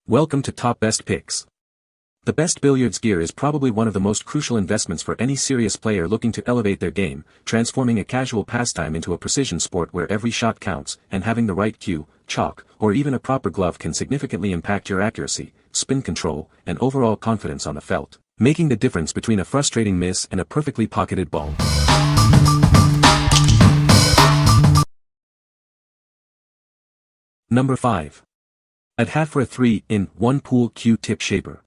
Welcome to Top Best Picks. The best billiards gear is probably one of the most crucial investments for any serious player looking to elevate their game, transforming a casual pastime into a precision sport where every shot counts, and having the right cue, chalk, or even a proper glove can significantly impact your accuracy, spin control, and overall confidence on the felt, making the difference between a frustrating miss and a perfectly pocketed ball. Number 5. Adhafera 3-in-1 Pool Q-Tip Shaper.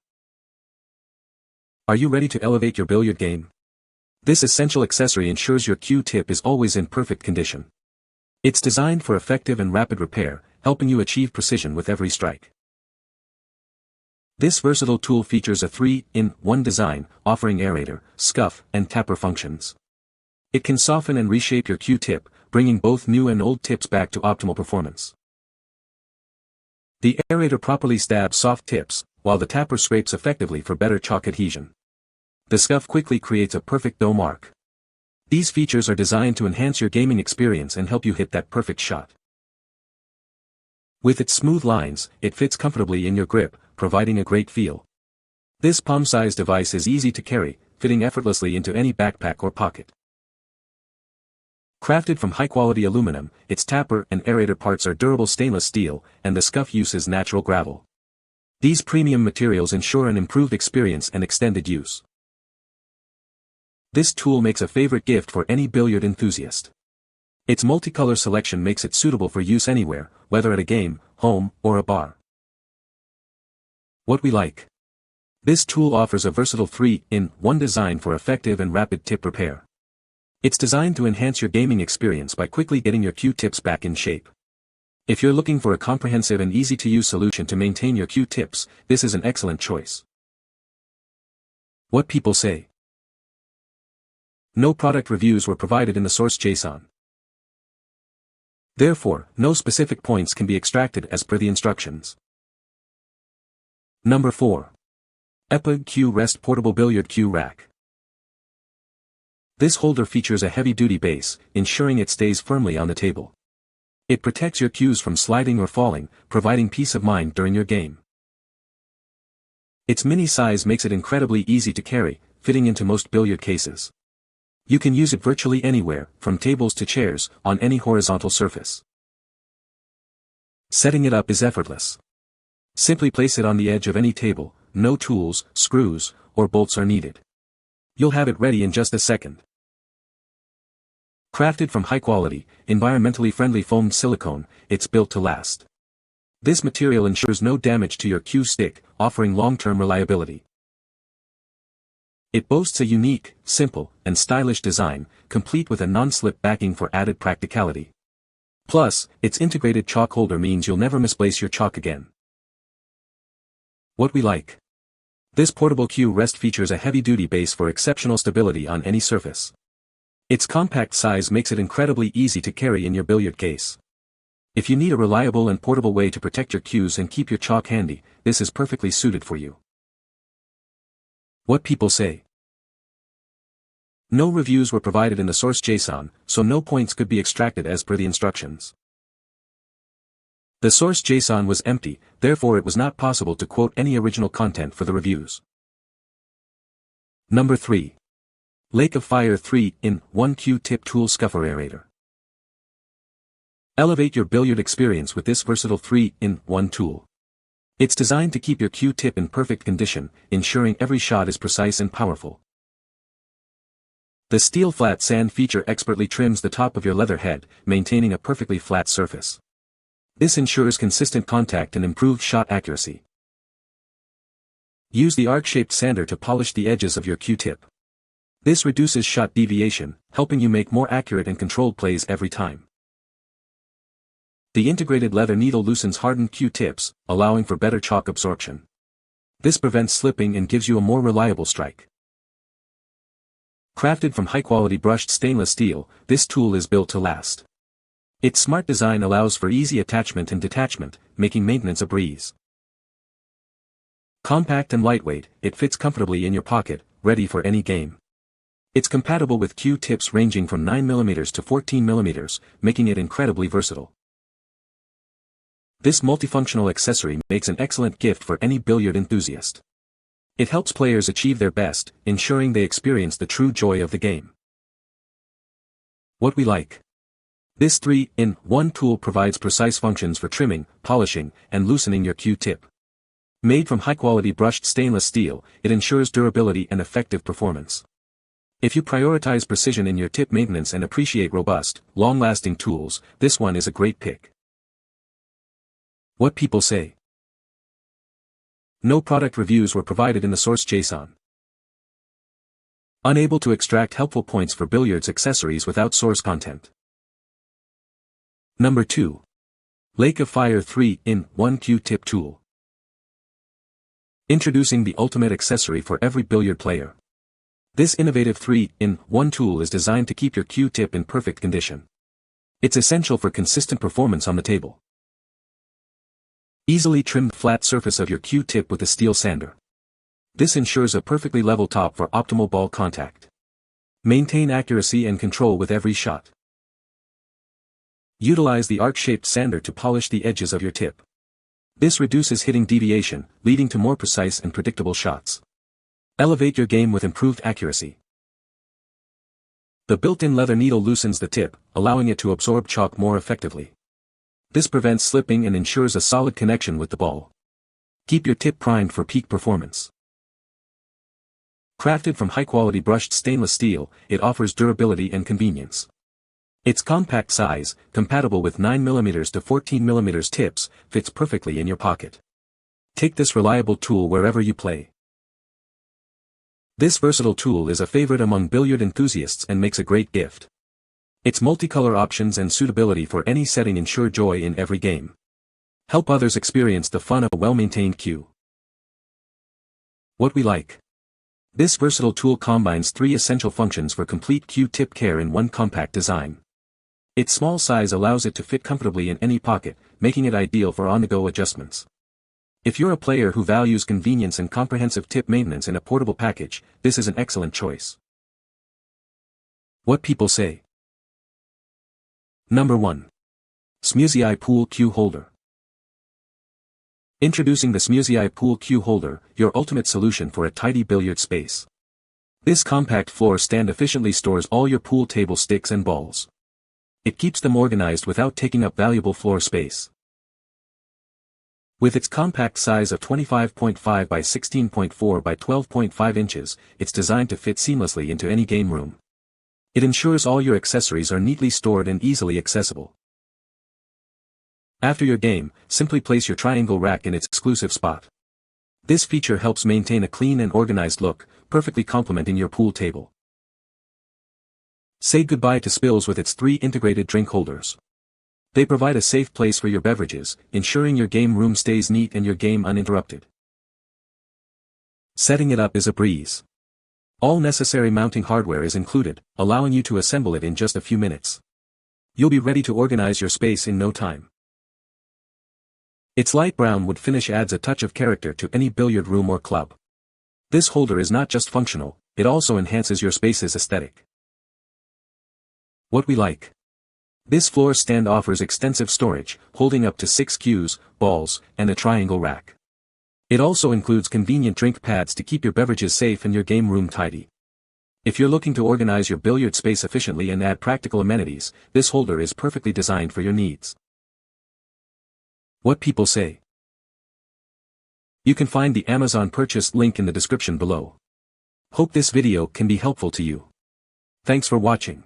Are you ready to elevate your billiard game? This essential accessory ensures your Q-tip is always in perfect condition. It's designed for effective and rapid repair, helping you achieve precision with every strike. This versatile tool features a 3-in-1 design, offering aerator, scuff, and tapper functions. It can soften and reshape your Q-tip, bringing both new and old tips back to optimal performance. The aerator properly stabs soft tips, while the tapper scrapes effectively for better chalk adhesion. The scuff quickly creates a perfect dough mark. These features are designed to enhance your gaming experience and help you hit that perfect shot. With its smooth lines, it fits comfortably in your grip, providing a great feel. This palm-sized device is easy to carry, fitting effortlessly into any backpack or pocket. Crafted from high-quality aluminum, its tapper and aerator parts are durable stainless steel, and the scuff uses natural gravel. These premium materials ensure an improved experience and extended use. This tool makes a favorite gift for any billiard enthusiast. Its multicolor selection makes it suitable for use anywhere, whether at a game, home, or a bar. What we like. This tool offers a versatile 3-in-1 design for effective and rapid tip repair. It's designed to enhance your gaming experience by quickly getting your Q-tips back in shape. If you're looking for a comprehensive and easy-to-use solution to maintain your Q-tips, this is an excellent choice. What people say. No product reviews were provided in the source JSON. Therefore, no specific points can be extracted as per the instructions. Number 4. EPOGG Q Rest Portable Billiard Cue Rack. This holder features a heavy-duty base, ensuring it stays firmly on the table. It protects your cues from sliding or falling, providing peace of mind during your game. Its mini size makes it incredibly easy to carry, fitting into most billiard cases. You can use it virtually anywhere, from tables to chairs, on any horizontal surface. Setting it up is effortless. Simply place it on the edge of any table, no tools, screws, or bolts are needed. You'll have it ready in just a second. Crafted from high-quality, environmentally friendly foamed silicone, it's built to last. This material ensures no damage to your cue stick, offering long-term reliability. It boasts a unique, simple, and stylish design, complete with a non-slip backing for added practicality. Plus, its integrated chalk holder means you'll never misplace your chalk again. What we like. This portable cue rest features a heavy-duty base for exceptional stability on any surface. Its compact size makes it incredibly easy to carry in your billiard case. If you need a reliable and portable way to protect your cues and keep your chalk handy, this is perfectly suited for you. What people say. No reviews were provided in the source JSON, so no points could be extracted as per the instructions. The source JSON was empty, therefore it was not possible to quote any original content for the reviews. Number 3. Lake of Fire 3-in-1 Q-Tip Tool Scuffer Aerator. Elevate your billiard experience with this versatile 3-in-1 tool. It's designed to keep your Q-tip in perfect condition, ensuring every shot is precise and powerful. The steel flat sand feature expertly trims the top of your leather head, maintaining a perfectly flat surface. This ensures consistent contact and improved shot accuracy. Use the arc-shaped sander to polish the edges of your Q-tip. This reduces shot deviation, helping you make more accurate and controlled plays every time. The integrated leather needle loosens hardened Q-tips, allowing for better chalk absorption. This prevents slipping and gives you a more reliable strike. Crafted from high-quality brushed stainless steel, this tool is built to last. Its smart design allows for easy attachment and detachment, making maintenance a breeze. Compact and lightweight, it fits comfortably in your pocket, ready for any game. It's compatible with Q-tips ranging from 9mm to 14mm, making it incredibly versatile. This multifunctional accessory makes an excellent gift for any billiard enthusiast. It helps players achieve their best, ensuring they experience the true joy of the game. What we like. This 3-in-1 tool provides precise functions for trimming, polishing, and loosening your cue tip. Made from high-quality brushed stainless steel, it ensures durability and effective performance. If you prioritize precision in your tip maintenance and appreciate robust, long-lasting tools, this one is a great pick. What people say. No product reviews were provided in the source JSON. Unable to extract helpful points for billiards accessories without source content. Number 2. Lake of Fire 3-in-1 Q-Tip Tool. Introducing the ultimate accessory for every billiard player. This innovative 3-in-1 tool is designed to keep your Q-tip in perfect condition. It's essential for consistent performance on the table. Easily trimmed flat surface of your Q-tip with a steel sander. This ensures a perfectly level top for optimal ball contact. Maintain accuracy and control with every shot. Utilize the arc-shaped sander to polish the edges of your tip. This reduces hitting deviation, leading to more precise and predictable shots. Elevate your game with improved accuracy. The built-in leather needle loosens the tip, allowing it to absorb chalk more effectively. This prevents slipping and ensures a solid connection with the ball. Keep your tip primed for peak performance. Crafted from high-quality brushed stainless steel, it offers durability and convenience. Its compact size, compatible with 9mm to 14mm tips, fits perfectly in your pocket. Take this reliable tool wherever you play. This versatile tool is a favorite among billiard enthusiasts and makes a great gift. Its multicolor options and suitability for any setting ensure joy in every game. Help others experience the fun of a well-maintained cue. What we like. This versatile tool combines 3 essential functions for complete cue tip care in one compact design. Its small size allows it to fit comfortably in any pocket, making it ideal for on-the-go adjustments. If you're a player who values convenience and comprehensive tip maintenance in a portable package, this is an excellent choice. What people say. Number 1. SMUSEI Pool Cue Holder. Introducing the SMUSEI Pool Cue Holder, your ultimate solution for a tidy billiard space. This compact floor stand efficiently stores all your pool table sticks and balls. It keeps them organized without taking up valuable floor space. With its compact size of 25.5 by 16.4 by 12.5 inches, it's designed to fit seamlessly into any game room. It ensures all your accessories are neatly stored and easily accessible. After your game, simply place your triangle rack in its exclusive spot. This feature helps maintain a clean and organized look, perfectly complementing your pool table. Say goodbye to spills with its 3 integrated drink holders. They provide a safe place for your beverages, ensuring your game room stays neat and your game uninterrupted. Setting it up is a breeze. All necessary mounting hardware is included, allowing you to assemble it in just a few minutes. You'll be ready to organize your space in no time. Its light brown wood finish adds a touch of character to any billiard room or club. This holder is not just functional, it also enhances your space's aesthetic. What we like. This floor stand offers extensive storage, holding up to 6 cues, balls, and a triangle rack. It also includes convenient drink pads to keep your beverages safe and your game room tidy. If you're looking to organize your billiard space efficiently and add practical amenities, this holder is perfectly designed for your needs. What people say. You can find the Amazon purchase link in the description below. Hope this video can be helpful to you. Thanks for watching.